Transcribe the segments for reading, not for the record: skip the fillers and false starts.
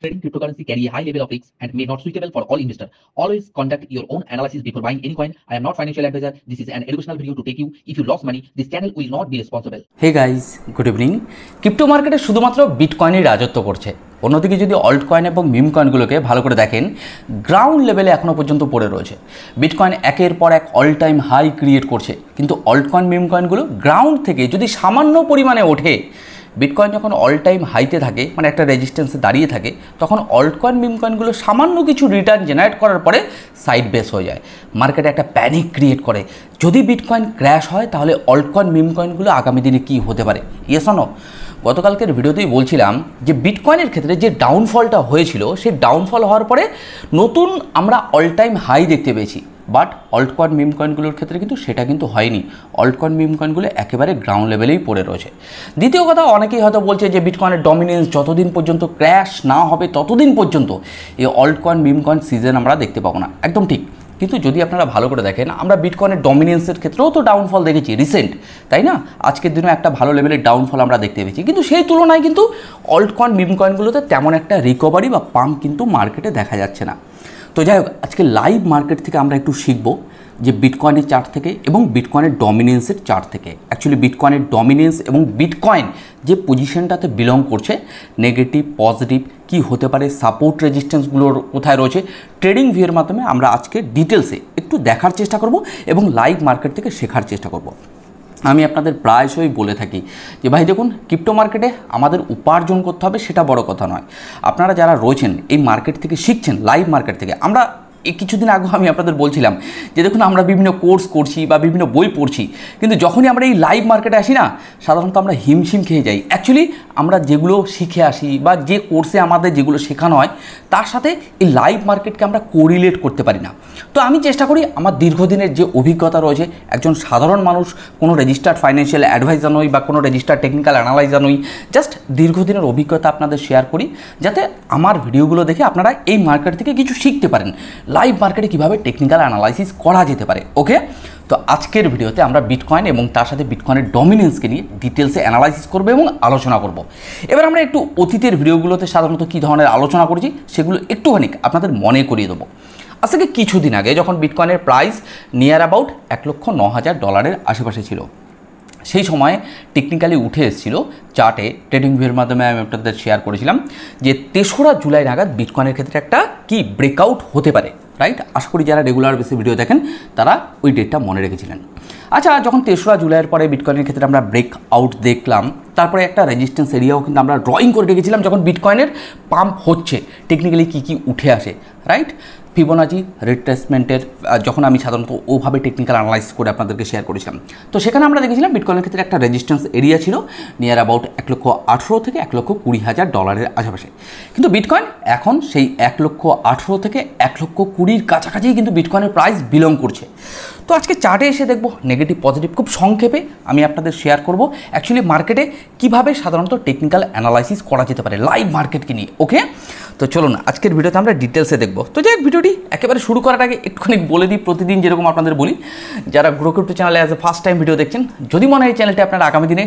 Trading cryptocurrency carry a high level of risk and may not suitable for all investors. Always conduct your own analysis before buying any coin. I am not financial advisor. This is an educational video to take you. If you lost money, this channel will not be responsible. Hey guys, good evening. Crypto মার্কেটে শুধুমাত্র বিটকয়েনই রাজত্ব করছে। অন্যদিকে যদি alt coin এবং মিম কয়েনগুলোকে ভালো করে দেখেন, গ্রাউন্ড লেভেলে এখনও পর্যন্ত পড়ে রয়েছে। বিটকয়েন একের পর এক অল টাইম হাই ক্রিয়েট করছে, কিন্তু অল্ট কয়েন মিম কয়েনগুলো গ্রাউন্ড থেকে যদি সামান্য পরিমাণে ওঠে, বিটকয়েন যখন অল টাইম হাইতে থাকে, মানে একটা রেজিস্ট্যান্সে দাঁড়িয়ে থাকে, তখন অল্ট কয়েন মিম কয়েনগুলো সামান্য কিছু রিটার্ন জেনারেট করার পরে সাইড বেস হয়ে যায়, মার্কেটে একটা প্যানিক ক্রিয়েট করে। যদি বিটকয়েন ক্র্যাশ হয় তাহলে অল্ট কয়েন মিম কয়েনগুলো আগামী দিনে কী হতে পারে? Yes or no? গতকালকের ভিডিওতেই বলছিলাম যে বিটকয়েনের ক্ষেত্রে যে ডাউনফলটা হয়েছিল, সেই ডাউনফল হওয়ার পরে নতুন আমরা অল টাইম হাই দেখতে পেয়েছি, বাট অল্ট কয়েন মিম কয়েনগুলোর ক্ষেত্রে কিন্তু সেটা কিন্তু হয়নি। অল্ট কয়েন মিম কয়েনগুলো একেবারে গ্রাউন্ড লেভেলেই পড়ে রয়েছে। দ্বিতীয় কথা, অনেকেই হয়তো বলছে যে বিটকয়েনের ডমিনেন্স যতদিন পর্যন্ত ক্র্যাশ না হবে ততদিন পর্যন্ত এই altcoin meme coin season আমরা দেখতে পাবো না। একদম ঠিক, কিন্তু যদি আপনারা ভালো করে দেখেন, আমরা বিটকয়েনের ডমিনেন্সের ক্ষেত্রেও তো ডাউনফল দেখেছি রিসেন্ট, তাই না? আজকের দিনে একটা ভালো লেভেলের ডাউনফল আমরা দেখতে পেয়েছি, কিন্তু সেই তুলনায় কিন্তু অল্ট কয়েন মিম কয়েনগুলোতে তেমন একটা রিকভারি বা পাম্প কিন্তু মার্কেটে দেখা যাচ্ছে না। তো যাই হোক, আজকে লাইভ মার্কেট থেকে আমরা একটু শিখব যে বিটকয়েনের চার্ট থেকে এবং বিটকয়েনের ডমিনেন্সের চার্ট থেকে। অ্যাকচুয়ালি বিটকয়েনের ডমিনেন্স এবং বিটকয়েন যে পজিশনটাতে বিলং করছে, নেগেটিভ পজিটিভ কি হতে পারে, সাপোর্ট রেজিস্ট্যান্সগুলোর কোথায় রয়েছে, ট্রেডিং ভিউয়ের মাধ্যমে আমরা আজকে ডিটেলসে একটু দেখার চেষ্টা করব এবং লাইভ মার্কেট থেকে শেখার চেষ্টা করব। আমি আপনাদের প্রায়শই বলে থাকি যে ভাই দেখুন, ক্রিপ্টো মার্কেটে আমাদের উপার্জন করতে হবে, সেটা বড় কথা নয়। আপনারা যারা রয়েছেন এই মার্কেট থেকে শিখছেন, লাইভ মার্কেট থেকে, আমরা এই কিছুদিন আগে আমি আপনাদের বলছিলাম যে দেখুন, আমরা বিভিন্ন কোর্স করছি বা বিভিন্ন বই পড়ছি, কিন্তু যখনই আমরা এই লাইভ মার্কেটে আসি না, সাধারণত আমরা হিমশিম খেয়ে যাই। অ্যাকচুয়ালি আমরা যেগুলো শিখে আসি বা যে কোর্সে আমাদের যেগুলো শেখানো হয়, তার সাথে এই লাইভ মার্কেটকে আমরা কোরিলেট করতে পারি না। তো আমি চেষ্টা করি আমার দীর্ঘদিনের যে অভিজ্ঞতা রয়েছে, একজন সাধারণ মানুষ, কোনো রেজিস্টার্ড ফাইন্যান্সিয়াল অ্যাডভাইজার নই বা কোনো রেজিস্টার্ড টেকনিক্যাল অ্যানালাইজার নই, জাস্ট দীর্ঘদিনের অভিজ্ঞতা আপনাদের শেয়ার করি, যাতে আমার ভিডিওগুলো দেখে আপনারা এই মার্কেট থেকে কিছু শিখতে পারেন, লাইভ মার্কেটে কীভাবে টেকনিক্যাল অ্যানালাইসিস করা যেতে পারে। ওকে, তো আজকের ভিডিওতে আমরা বিটকয়েন এবং তার সাথে বিটকয়েনের ডমিনেন্সকে নিয়ে ডিটেলসে অ্যানালাইসিস করবো এবং আলোচনা করব। এবার আমরা একটু অতীতের ভিডিওগুলোতে সাধারণত কী ধরনের আলোচনা করেছি সেগুলো একটুখানি আপনাদের মনে করিয়ে দেবো। আজ থেকে কিছুদিন আগে যখন বিটকয়েনের প্রাইস নিয়ার অ্যাবাউট $1,09,000 আশেপাশে ছিল, সেই সময় টেকনিক্যালি উঠে এসেছিল চার্টে, ট্রেডিং ভিউয়ের মাধ্যমে আমি আপনাদের শেয়ার করেছিলাম যে 3রা জুলাই নাগাদ বিটকয়েনের ক্ষেত্রে একটা কি ব্রেকআউট হতে পারে, রাইট? আশা করি যারা রেগুলার বেসে ভিডিও দেখেন তারা ওই ডেটটা মনে রেখেছিলেন। আচ্ছা, যখন 3রা জুলাইয়ের পরে বিটকয়েনের ক্ষেত্রে আমরা ব্রেকআউট দেখলাম, তারপরে একটা রেজিস্ট্যান্স এরিয়াও কিন্তু আমরা ড্রয়িং করে রেখেছিলাম যখন বিটকয়েনের পাম্প হচ্ছে, টেকনিক্যালি কী কী উঠে আসে, রাইট? ফিবোনাচি রিট্রেসমেন্টের যখন আমি সাধারণত ওভাবে টেকনিক্যাল অ্যানালাইসিস করে আপনাদেরকে শেয়ার করেছিলাম, তো সেখানে আমরা দেখেছিলাম বিটকয়েনের ক্ষেত্রে একটা রেজিস্ট্যান্স এরিয়া ছিল নিয়ার অ্যাবাউট $1,18,000 থেকে $1,20,000 আশেপাশে। কিন্তু বিটকয়েন এখন সেই $1,18,000 থেকে $1,20,000 কাছাকাছি কিন্তু বিটকয়েনের প্রাইস বিলং করছে। তো আজকে চার্টে এসে দেখব নেগেটিভ পজিটিভ খুব সংক্ষেপে আমি আপনাদের শেয়ার করব অ্যাকচুয়ালি মার্কেটে কীভাবে সাধারণত টেকনিক্যাল অ্যানালাইসিস করা যেতে পারে লাইভ মার্কেটকে নিয়ে। ওকে, তো চলুন আজকের ভিডিওতে আমরা ডিটেলসে দেখব। তো যাই হোক, ভিডিওটি একেবারে শুরু করার আগে একটুখানি বলে দিই, প্রতিদিন যেরকম আপনাদের বলি, যারা গ্রো ক্রিপ্টো চ্যানেলে as a first time video দেখছেন, যদি মনে হয় এই চ্যানেলটি আপনার আগামী দিনে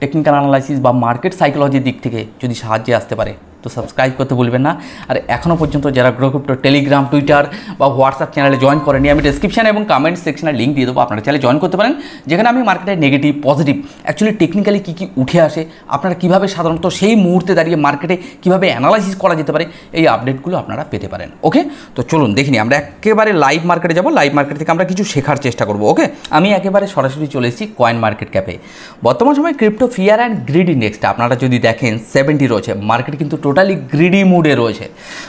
টেকনিক্যাল অ্যানালাইসিস বা মার্কেট সাইকোলজির দিক থেকে যদি সাহায্যে আসতে পারে, তো সাবস্ক্রাইব করতে ভুলবেন না। আর এখনও পর্যন্ত যারা গ্রো ক্রিপ্টো টেলিগ্রাম, টুইটার বা হোয়াটসঅ্যাপ চ্যানেলে জয়েন করেনি, আমি ডিসক্রিপশানে এবং কমেন্ট সেকশনে লিঙ্ক দিয়ে দেবো, আপনারা চ্যানেলে জয়েন করতে পারেন, যেখানে আমি মার্কেটের নেগেটিভ পজিটিভ অ্যাকচুয়ালি টেকনিক্যালি কী কী উঠে আসে, আপনারা কীভাবে সাধারণত সেই মুহূর্তে দাঁড়িয়ে মার্কেটে কীভাবে অ্যানালাইসিস করা যেতে পারে, এই আপডেটগুলো আপনারা পেতে পারেন। ওকে, তো চলুন দেখিনি, আমরা একেবারে লাইভ মার্কেটে যাব, লাইভ মার্কেট থেকে আমরা কিছু শেখার চেষ্টা করবো। ওকে, আমি একেবারে সরাসরি চলে এসেছি কয়েন মার্কেট ক্যাপে। বর্তমান সময় ক্রিপ্টো ফিয়ার অ্যান্ড গ্রিড ইন্ডেক্সটা আপনারা যদি দেখেন 70 রয়েছে, মার্কেট কিন্তু টোটালি গ্রিডি মুডে রয়েছে।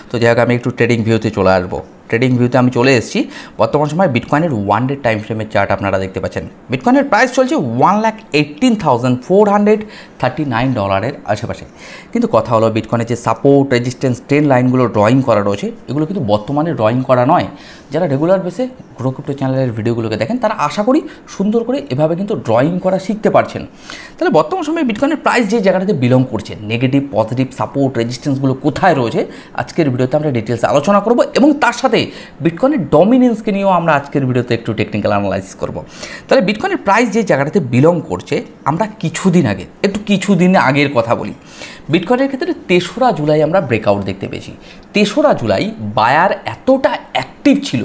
তো যাই হোক, আমি একটু ট্রেডিং ভিউতে চলে আসবো। ট্রেডিং ভিউতে আমি চলে এসেছি। বর্তমান সময় বিটকয়েনের 1 ডে টাইম ফ্রেমের চার্ট আপনারা দেখতে পাচ্ছেন। বিটকয়েনের প্রাইস চলছে $1,18,439 আশেপাশে। কিন্তু কথা হলো, বিটকয়েনের যে সাপোর্ট রেজিস্ট্যান্স ট্রেন্ড লাইনগুলো ড্রয়িং করা রয়েছে, এগুলো কিন্তু বর্তমানে ড্রয়িং করা নয়। যারা রেগুলার বেসে গ্রো ক্রিপ্টো চ্যানেলের ভিডিওগুলোকে দেখেন, তারা আশা করি সুন্দর করে এভাবে কিন্তু ড্রয়িং করা শিখতে পারছেন। তাহলে বর্তমান সময়ে বিটকয়েনের প্রাইস যে জায়গাটাতে বিলং করছে, নেগেটিভ পজিটিভ সাপোর্ট রেজিস্ট্যান্সগুলো কোথায় রয়েছে, আজকের ভিডিওতে আমরা ডিটেলসে আলোচনা করব এবং তার সাথে বিটকয়েনের ডমিনেন্সকে নিয়েও আমরা আজকের ভিডিওতে একটু টেকনিক্যাল অ্যানালাইসিস করব। তাহলে বিটকয়েনের প্রাইস যে জায়গাটাতে বিলং করছে, আমরা কিছুদিন আগের কথা বলি। বিটকয়েনের ক্ষেত্রে 3রা জুলাই আমরা ব্রেকআউট দেখতে পেয়েছি। 3রা জুলাই বায়ার এতটা অ্যাক্টিভ ছিল,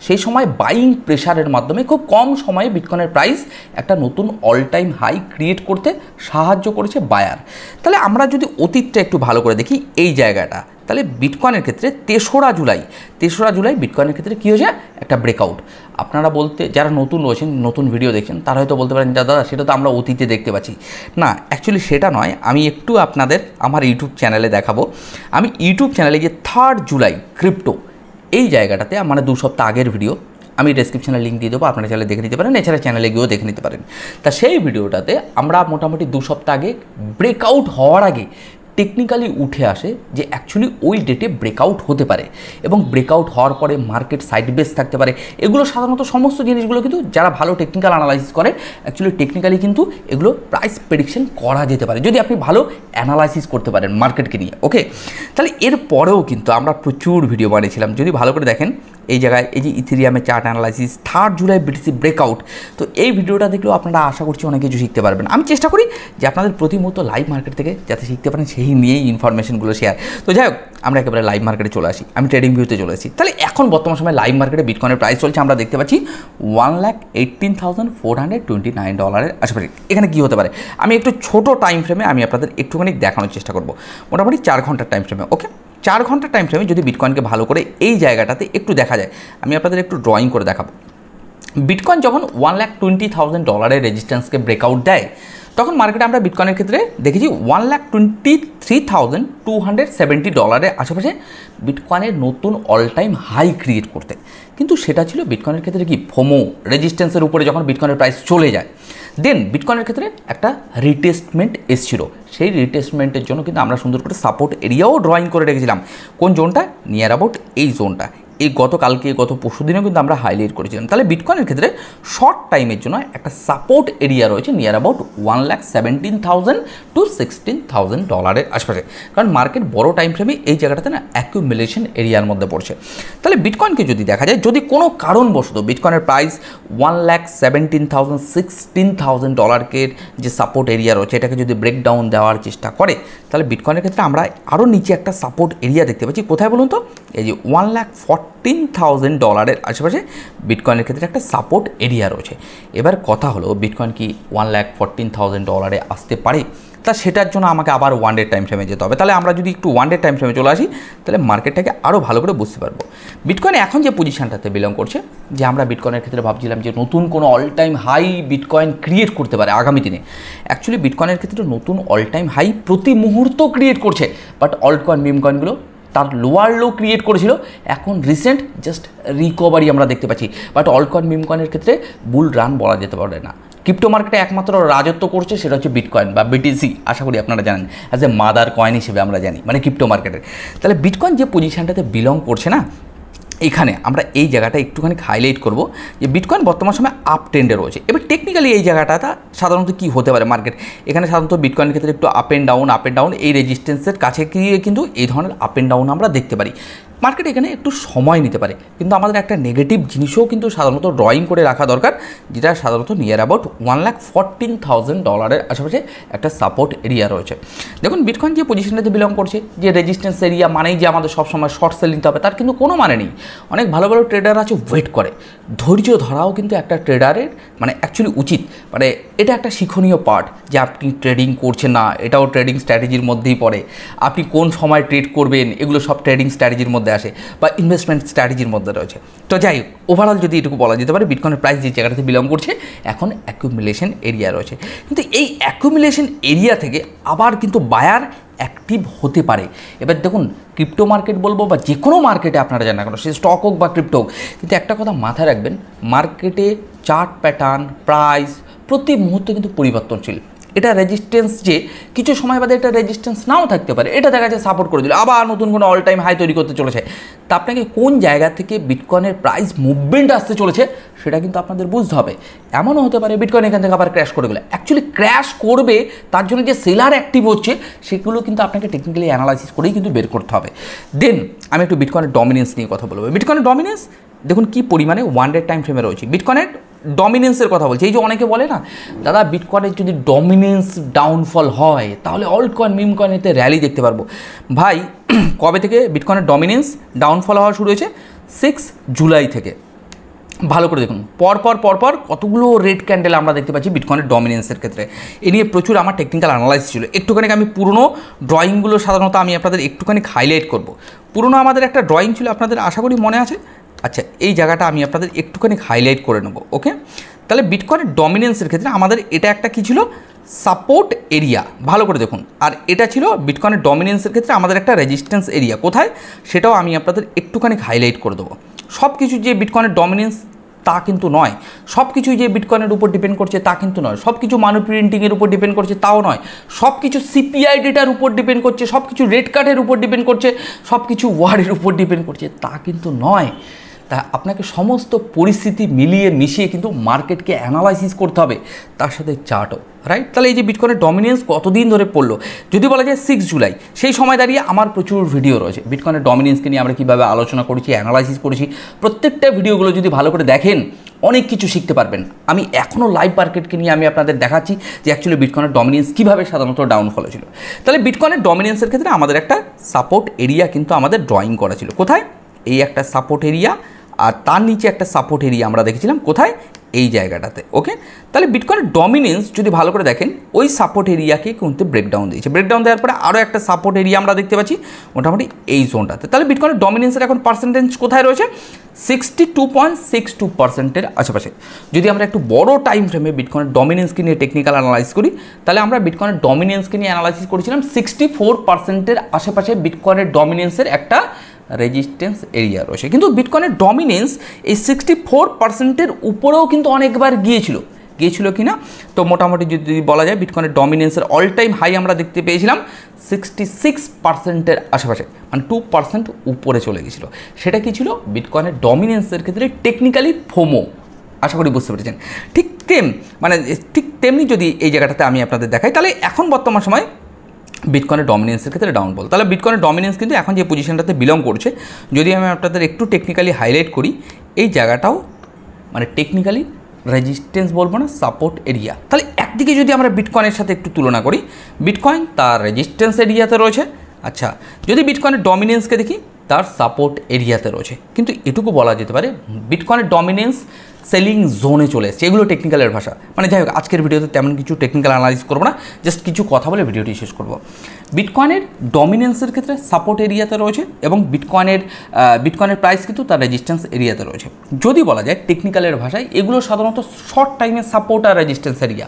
সেই সময় বাইং প্রেশারের মাধ্যমে খুব কম সময়ে বিটকয়েনের প্রাইস একটা নতুন অল টাইম হাই ক্রিয়েট করতে সাহায্য করেছে বায়ার। তাহলে আমরা যদি অতীতটা একটু ভালো করে দেখি এই জায়গাটা, তাহলে বিটকয়েনের ক্ষেত্রে 3রা জুলাই বিটকয়েনের ক্ষেত্রে কী হয়েছে, একটা ব্রেকআউট। আপনারা বলতে যারা নতুন রয়েছেন, নতুন ভিডিও দেখছেন, তারা হয়তো বলতে পারেন দাদা সেটা তো আমরা অতীতে দেখতে পাচ্ছি। না, অ্যাকচুয়ালি সেটা নয়, আমি একটু আপনাদের আমার ইউটিউব চ্যানেলে দেখাবো। আমি ইউটিউব চ্যানেলে যে 3rd জুলাই ক্রিপ্টো এই জায়গাটাতে মানে 2 সপ্তাহ আগের ভিডিও, আমি ডেসক্রিপশনে লিঙ্ক দিয়ে দেবো, আপনারা চ্যানেলে দেখে নিতে পারেন, এছাড়া চ্যানেলে গিয়েও দেখে নিতে পারেন। তা সেই ভিডিওটাতে আমরা মোটামুটি 2 সপ্তাহ আগে ব্রেকআউট হওয়ার আগে টেকনিক্যালি উঠে আসে যে অ্যাকচুয়ালি ওই ডেটে ব্রেকআউট হতে পারে এবং ব্রেকআউট হওয়ার পরে মার্কেট সাইড বেস থাকতে পারে। এগুলো সাধারণত সমস্ত জিনিসগুলো কিন্তু যারা ভালো টেকনিক্যাল অ্যানালাইসিস করে, অ্যাকচুয়ালি টেকনিক্যালি কিন্তু এগুলো প্রাইস প্রেডিকশন করা যেতে পারে যদি আপনি ভালো অ্যানালাইসিস করতে পারেন মার্কেটকে নিয়ে। ওকে, তাহলে এর পরেও কিন্তু আমরা প্রচুর ভিডিও বানিয়েছিলাম। যদি ভালো করে দেখেন এই জায়গায় এই যে ইথেরিয়ামের chart analysis 3rd July BTC breakout, তো এই ভিডিওটা দেখলেও আপনারা আশা করছি অনেক কিছু শিখতে পারবেন। আমি চেষ্টা করি যে আপনাদের প্রতি মুহূর্ত লাইভ মার্কেট থেকে যাতে শিখতে পারেন সেই নিয়েই ইনফরমেশনগুলো শেয়ার। তো যাই হোক, আমরা একেবারে লাইভ মার্কেটে চলে আসি, আমি ট্রেডিং ভিউতে চলে আসি। তাহলে এখন বর্তমান সময় লাইভ মার্কেটে বিটকয়েনের প্রাইস চলছে, আমরা দেখতে পাচ্ছি $1,18,429 আশেপাশে। এখানে কী হতে পারে আমি একটু ছোট টাইম ফ্রেমে আমি আপনাদের একটুখানি দেখানোর চেষ্টা করব, মোটামুটি 4 ঘন্টার টাইম ফ্রেমে। ওকে, 4 ঘন্টার টাইম ফ্রেমে যদি বিটকয়েনকে ভালো করে এই জায়গাটাতে একটু দেখা যায়, আমি আপনাদের একটু ড্রয়িং করে দেখাবো। বিটকয়েন যখন $1,20,000 রেজিস্ট্যান্সকে ব্রেকআউট দেয়, তখন মার্কেটে আমরা বিটকয়েনের ক্ষেত্রে দেখেছি $1,23,270 আশেপাশে বিটকয়েনের নতুন অল টাইম হাই ক্রিয়েট করতে। কিন্তু সেটা ছিল বিটকয়েনের ক্ষেত্রে কি ফোমো রেজিস্ট্যান্সের উপরে যখন বিটকয়েনের প্রাইস চলে যায়, দেন বিটকয়েনের ক্ষেত্রে একটা রিটেস্টমেন্ট এসেছিল। সেই রিটেস্টমেন্টের জন্য কিন্তু আমরা সুন্দর করে সাপোর্ট এরিয়াও ড্রয়িং করে রেখেছিলাম। কোন জোনটা? নিয়ার অ্যাবাউট এই জোনটা। এই গতকালকে গত পরশু দিনেও কিন্তু আমরা হাইলাইট করেছিলাম। তাহলে বিটকয়েনের ক্ষেত্রে শর্ট টাইমের জন্য একটা সাপোর্ট এরিয়া রয়েছে নিয়ার অ্যাবাউট $1,17,000 to $16,000 আশপাশে, কারণ মার্কেট বড় টাইম ফ্রেমে এই জায়গাটাতে না অ্যাকুমুলেশন এরিয়ার মধ্যে পড়ছে। তাহলে বিটকয়েনকে যদি দেখা যায়, যদি কোনো কারণবশত বিটকয়েনের প্রাইস $1,17,000 $16,000 যে সাপোর্ট এরিয়া রয়েছে এটাকে যদি ব্রেকডাউন দেওয়ার চেষ্টা করে, তাহলে বিটকয়েনের ক্ষেত্রে আমরা আরও নিচে একটা সাপোর্ট এরিয়া দেখতে পাচ্ছি। কোথায় বলুন তো? এই যে $1,14,000 আশেপাশে বিটকয়েনের ক্ষেত্রে একটা সাপোর্ট এরিয়া রয়েছে। এবার কথা হলো, বিটকয়েন কি $1,14,000 আসতে পারে? তা সেটার জন্য আমাকে আবার 1 ডে টাইম ফ্রেমে যেতে হবে। তাহলে আমরা যদি একটু 1 ডে টাইম ফ্রেমে চলে আসি, তাহলে মার্কেটটাকে আরও ভালো করে বুঝতে পারবো। বিটকয়েন এখন যে পজিশনটাতে বিলং করছে, যে আমরা বিটকয়েনের ক্ষেত্রে ভাবছিলাম যে নতুন কোনো all time high bitcoin create করতে পারে আগামী দিনে, অ্যাকচুয়ালি বিটকয়েনের ক্ষেত্রে নতুন অল টাইম হাই প্রতি মুহূর্ত ক্রিয়েট করছে, বাট অল্ট কয়েন মিম কয়েনগুলো তার লোয়ার লো ক্রিয়েট করেছিল, এখন রিসেন্ট জাস্ট রিকভারি আমরা দেখতে পাচ্ছি। বাট অল্ট কয়েন মিম কয়েনের ক্ষেত্রে বুল রান বলা যেতে পারে না। ক্রিপ্টো মার্কেটে একমাত্র রাজত্ব করছে সেটা হচ্ছে বিটকয়েন বা বিটিসি, আশা করি আপনারা জানেন, অ্যাজ এ মাদার কয়েন হিসেবে আমরা জানি, মানে ক্রিপ্টো মার্কেটের। তাহলে বিটকয়েন যে পজিশনটাতে বিলং করছে না, এখানে আমরা এই জায়গাটা একটুখানি হাইলাইট করব যে বিটকয়েন বর্তমান সময় আপ ট্রেন্ডে রয়েছে। এবার টেকনিক্যালি এই জায়গাটা সাধারণত কী হতে পারে মার্কেট, এখানে সাধারণত বিটকয়েনের ক্ষেত্রে একটু আপ অ্যান্ড ডাউন এই রেজিস্ট্যান্সের কাছে গিয়ে কিন্তু এই ধরনের আপ অ্যান্ড ডাউন আমরা দেখতে পারি। মার্কেট এখানে একটু সময় নিতে পারে, কিন্তু আমাদের একটা নেগেটিভ জিনিসও কিন্তু সাধারণত ড্রয়িং করে রাখা দরকার, যেটা সাধারণত নিয়ার অ্যাবাউট $1,14,000 আশেপাশে একটা সাপোর্ট এরিয়া রয়েছে। দেখুন বিটকয়েন যে পজিশনটাতে বিলং করছে, যে রেজিস্ট্যান্স এরিয়া মানেই যে আমাদের সবসময় শর্ট সেল নিতে হবে তার কিন্তু কোনো মানে নেই। অনেক ভালো ভালো ট্রেডার আছে ওয়েট করে, ধৈর্য ধরাও কিন্তু একটা ট্রেডারের মানে অ্যাকচুয়ালি উচিত। মানে এটা একটা শিক্ষণীয় পার্ট যে আপনি ট্রেডিং করছেন না, এটাও ট্রেডিং স্ট্র্যাটেজির মধ্যেই পড়ে। আপনি কোন সময় ট্রেড করবেন এগুলো সব ট্রেডিং স্ট্র্যাটেজির মধ্যে আসে বা ইনভেস্টমেন্ট স্ট্র্যাটেজির মধ্যে রয়েছে। তো যাই হোক, ওভারঅল যদি এটুকু বলা যেতে পারে, বিটকয়েনের প্রাইস যে জায়গাটাতে বিলং করছে এখন অ্যাকুমুলেশন এরিয়া রয়েছে, কিন্তু এই অ্যাকুমুলেশন এরিয়া থেকে আবার কিন্তু বায়ার অ্যাক্টিভ হতে পারে। এবার দেখুন, ক্রিপ্টো মার্কেট বলবো বা যে কোনো মার্কেটে আপনারা জানেন না কেন, সে স্টক হোক বা ক্রিপ্টো হোক, কিন্তু একটা কথা মাথায় রাখবেন, মার্কেটে চার্ট প্যাটার্ন প্রাইস প্রতি মুহূর্তে কিন্তু পরিবর্তনশীল। এটা রেজিস্ট্যান্স যে কিছু সময় বাদে এটা রেজিস্ট্যান্স নাও থাকতে পারে, এটা দেখা যায় সাপোর্ট করে দিল, আবার নতুন কোনো অল টাইম হাই তৈরি করতে চলেছে। তা আপনাকে কোন জায়গা থেকে বিটকয়েনের প্রাইস মুভমেন্ট আসতে চলেছে সেটা কিন্তু আপনাদের বুঝতে হবে। এমনও হতে পারে বিটকয়েন এখান থেকে আবার ক্র্যাশ করে গেলে, অ্যাকচুয়ালি ক্র্যাশ করবে তার জন্য যে সেলার অ্যাক্টিভ হচ্ছে সেগুলো কিন্তু আপনাকে টেকনিক্যালি অ্যানালাইসিস করেই কিন্তু বের করতে হবে। দেন আমি একটু বিটকয়েনের ডমিনেন্স নিয়ে কথা বলবো। বিটকয়েনের ডমিনেন্স দেখুন কী পরিমাণে 1 ডে টাইম ফ্রেমে রয়েছে। বিটকয়েনের ডমিনেন্সের কথা বলছি, এই যে অনেকে বলে না দাদা বিটকয়েনের যদি ডমিনেন্স ডাউনফল হয় তাহলে অল্ট কয়েন মিম কয়েন এতে র্যালি দেখতে পারবো। ভাই কবে থেকে বিটকয়েনের ডমিনেন্স ডাউনফল হওয়া শুরু হয়েছে? 6 জুলাই থেকে। ভালো করে দেখুন পরপর কতগুলো রেড ক্যান্ডেল আমরা দেখতে পাচ্ছি বিটকয়েনের ডমিনেন্সের ক্ষেত্রে। এ নিয়ে প্রচুর আমার টেকনিক্যাল অ্যানালাইসিস ছিল। একটুখানি আমি পুরনো ড্রয়িংগুলো সাধারণত আমি আপনাদের একটুখানি হাইলাইট করব। পুরনো আমাদের একটা ড্রয়িং ছিল, আপনাদের আশা করি মনে আছে। আচ্ছা এই জায়গাটা আমি আপনাদের একটুখানি হাইলাইট করে নেব। ওকে, তাহলে বিটকয়েনের ডমিনেন্সের ক্ষেত্রে আমাদের এটা একটা কী ছিল? Support area. ভালো করে দেখুন। আর এটা ছিল বিটকয়েনের ডমিনেন্সের ক্ষেত্রে আমাদের একটা রেজিস্ট্যান্স এরিয়া। কোথায় সেটাও আমি আপনাদের একটুখানি হাইলাইট করে দেবো। সব কিছু যে বিটকয়েনের ডমিনেন্স তা কিন্তু নয়, সব কিছুই যে বিটকয়েনের উপর ডিপেন্ড করছে তা কিন্তু নয়, সব কিছু মানি প্রিন্টিংয়ের উপর ডিপেন্ড করছে তাও নয়, সব কিছু সিপিআই ডেটার উপর ডিপেন্ড করছে, সব কিছু রেট কার্ডের উপর ডিপেন্ড করছে, সব কিছু ওয়ার্ডের উপর ডিপেন্ড করছে তা কিন্তু নয়। তা আপনাকে সমস্ত পরিস্থিতি মিলিয়ে মিশিয়ে কিন্তু মার্কেটকে অ্যানালাইসিস করতে হবে, তার সাথে চার্টও, রাইট? তাহলে এই যে বিটকয়েনের ডমিনেন্স কতদিন ধরে পড়লো, যদি বলা যায় 6 জুলাই, সেই সময় দাঁড়িয়ে আমার প্রচুর ভিডিও রয়েছে বিটকয়েনের ডমিনেন্সকে নিয়ে আমরা কীভাবে আলোচনা করেছি, অ্যানালাইসিস করেছি। প্রত্যেকটা ভিডিওগুলো যদি ভালো করে দেখেন অনেক কিছু শিখতে পারবেন। আমি এখনও লাইভ মার্কেটকে নিয়ে আমি আপনাদের দেখাচ্ছি যে অ্যাকচুয়ালি বিটকয়েনের ডমিনেন্স কীভাবে সাধারণত ডাউনফল হয়েছিল। তাহলে বিটকয়েনের ডমিনেন্সের ক্ষেত্রে আমাদের একটা সাপোর্ট এরিয়া কিন্তু আমাদের ড্রয়িং করা ছিল। কোথায়? এই একটা সাপোর্ট এরিয়া, আর তার নিচে একটা সাপোর্ট এরিয়া আমরা দেখেছিলাম কোথায়? এই জায়গাটাতে। ওকে, তাহলে বিটকয়েনের ডমিনেন্স যদি ভালো করে দেখেন ওই সাপোর্ট এরিয়াকে কিন্তু ব্রেকডাউন দিয়েছে। ব্রেকডাউন দেওয়ার পরে আরও একটা সাপোর্ট এরিয়া আমরা দেখতে পাচ্ছি মোটামুটি এই জোনটাতে। তাহলে বিটকয়েনের ডমিনেন্সের এখন পার্সেন্টেজ কোথায় রয়েছে? 62.62%-এর আশেপাশে। যদি আমরা একটু বড় টাইম ফ্রেমে বিটকয়েনের ডমিনেন্সকে নিয়ে টেকনিক্যাল অ্যানালাইসিস করি তাহলে আমরা বিটকয়েনের ডমিনেন্সকে নিয়ে অ্যানালাইসিস করেছিলাম 64%-এর আশেপাশে বিটকয়েনের ডমিনেন্সের একটা রেজিস্ট্যান্স এরিয়া রয়েছে। কিন্তু বিটকয়েনের ডমিনেন্স এই 64%-এর উপরেও কিন্তু অনেকবার গিয়েছিল কি না? তো মোটামুটি যদি বলা যায় বিটকয়েনের ডমিনেন্সের অল টাইম হাই আমরা দেখতে পেয়েছিলাম 66%-এর আশেপাশে, মানে 2% উপরে চলে গেছিলো। সেটা কি ছিল? বিটকয়েনের ডমিনেন্সের ক্ষেত্রে টেকনিক্যালি ফোমো। আশা করি বুঝতে পেরেছেন। ঠিক তেমনি যদি এই জায়গাটাতে আমি আপনাদের দেখাই তাহলে এখন বর্তমান সময় বিটকয়েনের ডমিনেন্সের ক্ষেত্রে ডাউনফল। তাহলে বিটকয়েনের ডমিনেন্স কিন্তু এখন যে পজিশনটাতে বিলং করছে, যদি আমি আপনাদের একটু টেকনিক্যালি হাইলাইট করি, এই জায়গাটাও মানে টেকনিক্যালি রেজিস্ট্যান্স বলবো না, সাপোর্ট এরিয়া। তাহলে একদিকে যদি আমরা বিটকয়েনের সাথে একটু তুলনা করি, বিটকয়েন তার রেজিস্ট্যান্স এরিয়াতে রয়েছে। আচ্ছা, যদি বিটকয়েনের ডমিনেন্সকে দেখি তার সাপোর্ট এরিয়াতে রয়েছে। কিন্তু এটুকু বলা যেতে পারে বিটকয়েনের ডমিনেন্স সেলিং জোনে চলে এসছে। এগুলো টেকনিক্যালের ভাষা। মানে যাই হোক, আজকের ভিডিওতে তেমন কিছু টেকনিক্যাল অ্যানালাইসিস করবো না, জাস্ট কিছু কথা বলে ভিডিওটি শেষ করব। বিটকয়েনের ডমিনেন্সের ক্ষেত্রে সাপোর্ট এরিয়াতে রয়েছে এবং বিটকয়েনের প্রাইস কিন্তু তার রেজিস্ট্যান্স এরিয়াতে রয়েছে। যদি বলা যায় টেকনিক্যালের ভাষায় এগুলো সাধারণত শর্ট টাইমে সাপোর্ট আর রেজিস্ট্যান্স এরিয়া।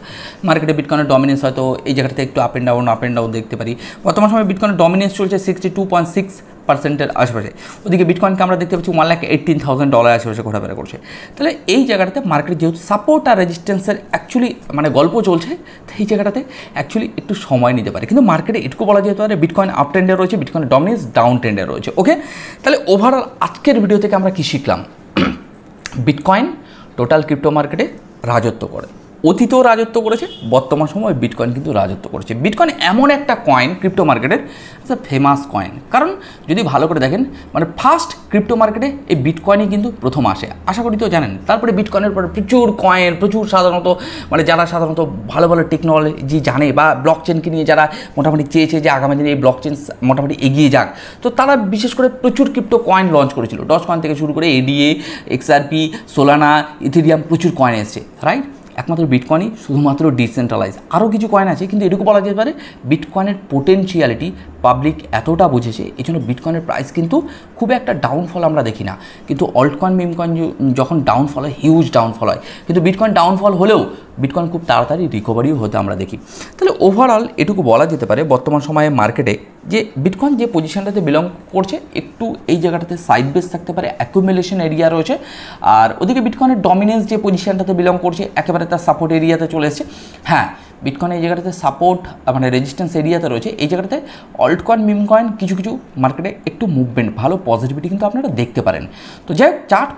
মার্কেটে বিটকয়েনের ডমিনেন্স হয়তো এই জায়গাটাতে একটু আপ অ্যান্ড ডাউন দেখতে পারি। বর্তমান সময় বিটকয়েনের ডমিনেন্স চলছে 62.6%-এর আশেপাশে। ওদিকে বিটকয়েনকে আমরা দেখতে পাচ্ছি $1,18,000 আশেপাশে ঘোরাফেরা করছে। তাহলে এই জায়গাটাতে মার্কেটে যেহেতু সাপোর্ট আর রেজিস্ট্যান্সের অ্যাকচুয়ালি মানে গল্প চলছে, এই জায়গাটাতে অ্যাকচুয়ালি একটু সময় নিতে পারে। কিন্তু মার্কেটে এটুকু বলা যেতে পারে বিটকয়েন আপ ট্রেন্ডে রয়েছে, বিটকয়েনের ডমিনেন্স ডাউন ট্রেন্ডে রয়েছে। ওকে, তাহলে ওভারঅল আজকের ভিডিও থেকে আমরা কী শিখলাম? বিটকয়েন টোটাল ক্রিপ্টো মার্কেটে রাজত্ব করে, অতীতেও রাজত্ব করেছে, বর্তমান সময় বিটকয়েন কিন্তু রাজত্ব করেছে। বিটকয়েন এমন একটা কয়েন ক্রিপ্টো মার্কেটের, একটা ফেমাস কয়েন। কারণ যদি ভালো করে দেখেন মানে ফার্স্ট ক্রিপ্টো মার্কেটে এই বিটকয়েনই কিন্তু প্রথম আসে, আশা করি তো জানেন। তারপরে বিটকয়েনের পরে প্রচুর কয়েন, প্রচুর সাধারণত মানে যারা সাধারণত ভালো ভালো টেকনোলজি জানে বা ব্লক চেনকে নিয়ে যারা মোটামুটি চেয়েছে যে আগামী দিনে এই ব্লক চেন মোটামুটি এগিয়ে যাক, তো তারা বিশেষ করে প্রচুর ক্রিপ্টো কয়েন লঞ্চ করেছিল। ডজ কয়েন থেকে শুরু করে এডিএ, এক্সআরপি, সোলানা, ইথেরিয়াম, প্রচুর কয়েন এসছে, রাইট? একমাত্র বিটকয়েনই শুধুমাত্র ডিসেন্ট্রালাইজ। আরও কিছু কয়েন আছে, কিন্তু এটুকু বলা যেতে পারে বিটকয়েনের পোটেনশিয়ালিটি পাবলিক এতটা বুঝেছে, এই জন্য বিটকয়েনের প্রাইস কিন্তু খুব একটা ডাউনফল আমরা দেখি না। কিন্তু অল্ট কয়েন মিম কয়েন যখন ডাউনফল হয়, হিউজ ডাউনফল হয়, কিন্তু বিটকয়েন ডাউনফল হলেও বিটকয়েন খুব তাড়াতাড়ি রিকভারিও হতে আমরা দেখি। তাহলে ওভারঅল এটুকু বলা যেতে পারে বর্তমান সময়ে মার্কেটে যে বিটকয়েন যে পজিশনটাতে বিলং করছে একটু এই জায়গাটাতে সাইড বেস থাকতে পারে, অ্যাকুমুলেশন এরিয়া রয়েছে। আর ওদিকে বিটকয়েনের ডমিনেন্স যে পজিশনটাতে বিলং করছে একেবারে তার সাপোর্ট এরিয়াতে চলে এসেছে। হ্যাঁ, বিটকয়েন এই জায়গাটাতে সাপোর্ট মানে রেজিস্ট্যান্স এরিয়াতে রয়েছে। এই জায়গাটাতে অল্ট কয়েন, মিম কয়েন কিছু কিছু মার্কেটে একটু মুভমেন্ট, ভালো পজিটিভিটি কিন্তু আপনারা দেখতে পারেন। তো যাই হোক, চার্ট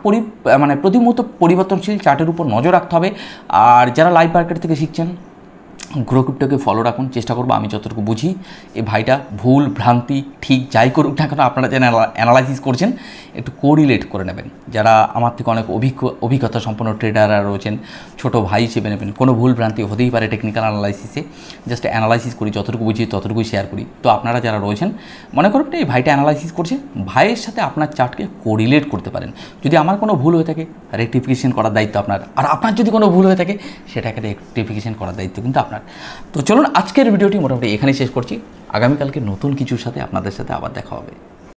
মানে প্রতি মুহূর্ত পরিবর্তনশীল, চার্টের উপর নজর রাখতে হবে। আর যারা লাইভ মার্কেট থেকে শিখছেন, গ্রো ক্রিপ্টোকে ফলো রাখুন, চেষ্টা করবো আমি যতটুকু বুঝি এই ভাইটা ভুল ভ্রান্তি ঠিক যাই করুক না কেন আপনারা যেন অ্যানালাইসিস করছেন একটু কোরিলেট করে নেবেন। যারা আমার থেকে অনেক অভিজ্ঞতা সম্পন্ন ট্রেডাররা রয়েছেন, ছোটো ভাই হিসেবে নেবেন। কোনো ভুল ভ্রান্তি হতেই পারে টেকনিক্যাল অ্যানালাইসিসে, জাস্ট অ্যানালাইসিস করি, যতটুকু বুঝি ততটুকুই শেয়ার করি। তো আপনারা যারা রয়েছেন মনে করুন এই ভাইটা অ্যানালাইসিস করছে, ভাইয়ের সাথে আপনার চার্টকে কোরিলেট করতে পারেন। যদি আমার কোনো ভুল হয়ে থাকে রেকটিফিকেশন করার দায়িত্ব আপনার, আর আপনার যদি কোনো ভুল হয়ে থাকে সেটাকে রেকটিফিকেশন করার দায়িত্ব কিন্তু আপনার। তো চলুন আজকের ভিডিওটি মোটামুটি এখানেই শেষ করছি। আগামীকালকে নতুন কিছুর সাথে আপনাদের সাথে আবার দেখা হবে।